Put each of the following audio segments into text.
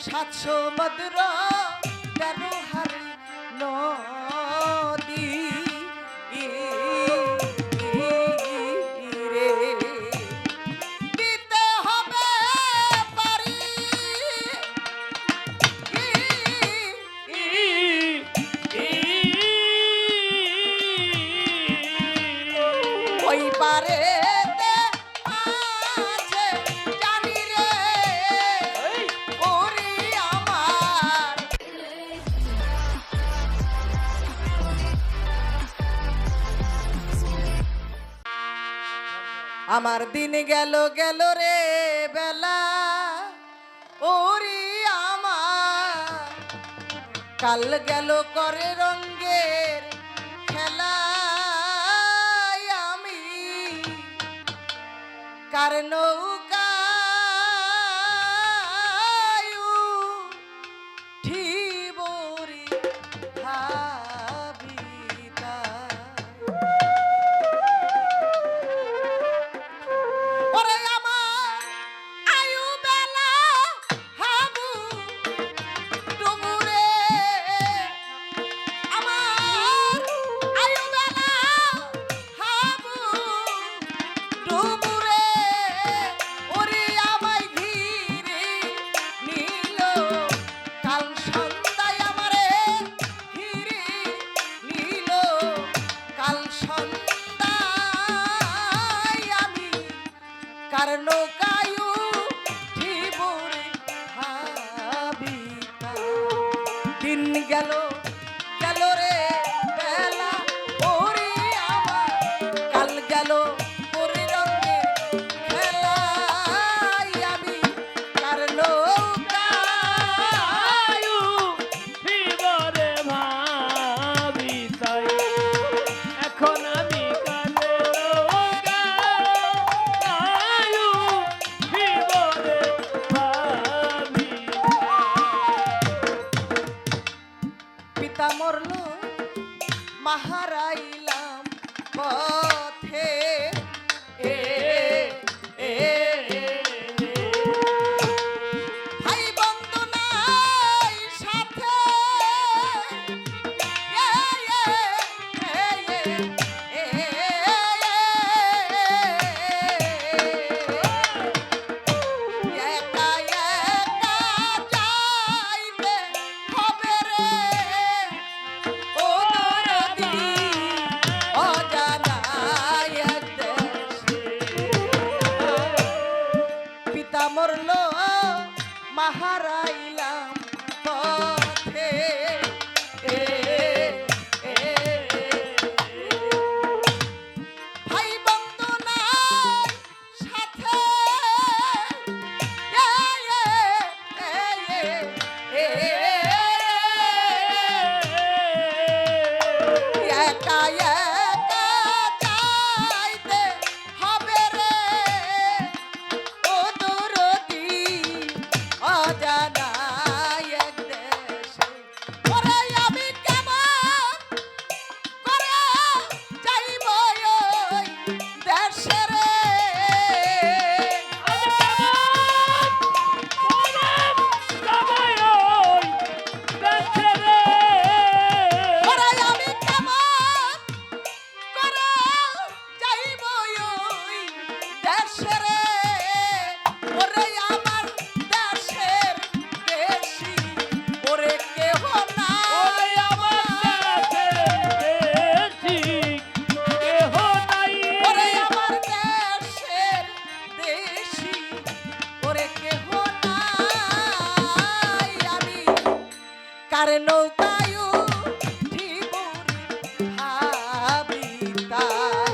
সমুদ্র কেন হারি নদী রে দিতে হবে পারি ওই পারে আমার দিন গেল গেল রে বেলা ওরে আমার কাল গেল করে রঙের খেলা আমি কার নৌকা ঠিবরি ভাবিতা কারণ কায়ু ঠিবরে ভাবিতা দিন গেল গেল রে বেলা ওরে আমার কাল গেল ওরে রঙের খেলা আমি কারণ কায়ু ঠিবরে ভাবিতা এখন আমি মরলো মাহারাইলাম পথে ভাই বন্ধু নাই সাথে মরলো মাহারাইলাম পথে ভাই বন্ধু নাই সাথে একা একা যাইতে হবে রে ও দরদি অজানা এক দেশে ওরে আমি কেমন করে যাইব ওই দেশে রে ওরে আমি কেমন করে যাইব ওই দেশে রে ওরে আমার দেশের দেশি ওরে কেহ নাই ওরে আমার দেশের দেশি ওরে কেহ নাই আমি কার নৌকায়ু ঠিবরি ভাবিতাই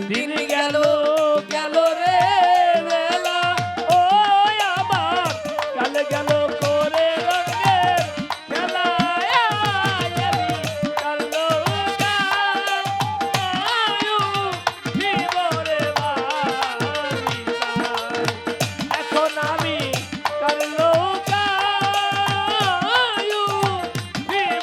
দিন গেল গেল রে বেলা ও আমার কাল গেল করে রঙের খেলা আমি কাল নৌকা ঠিবরে ভাবিতা এখন আমি কাল নৌকা ঠিবরে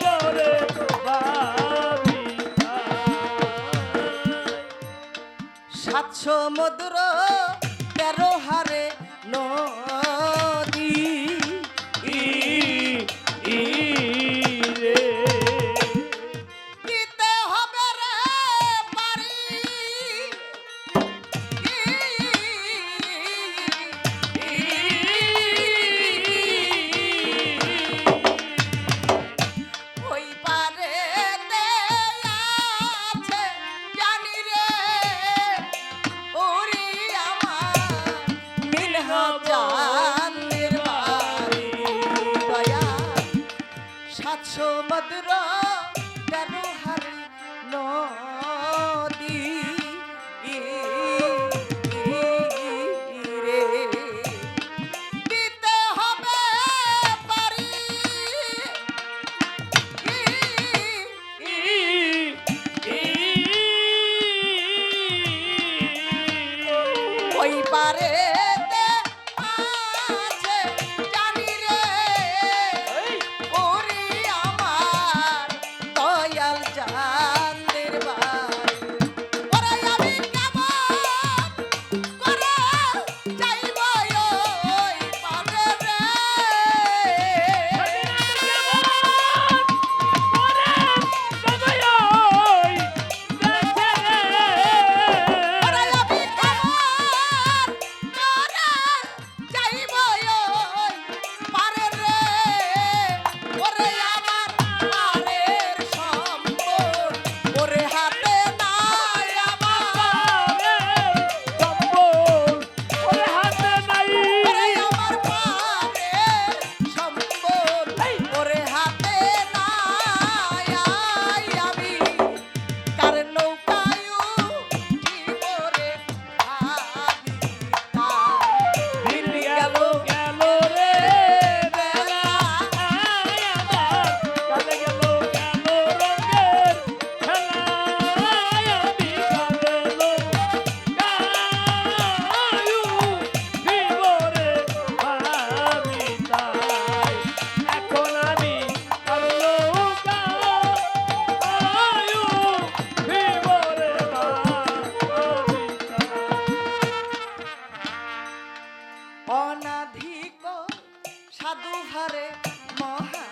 সমুদ্র ব্যবহারে নদী রে দিতে হবে পারি ওই পারে আছে জানি রে ওরে আমার দয়াল চাঁদের বাড়ি ওরে আমি কেমন করে যাইব ওই পারে রে ওরে আমি কেমন করে যাইব ওই পারে রে ওরে আমার পারের সম্বল ওরে হাতে নাই আমার ওরে আমার পারের সম্বল ওরে হাতে নাই আমি কার নৌকায় জীবরে ভাবি দিন গেল বেলা এখন আমি অনাধিক সাধু হারে মহা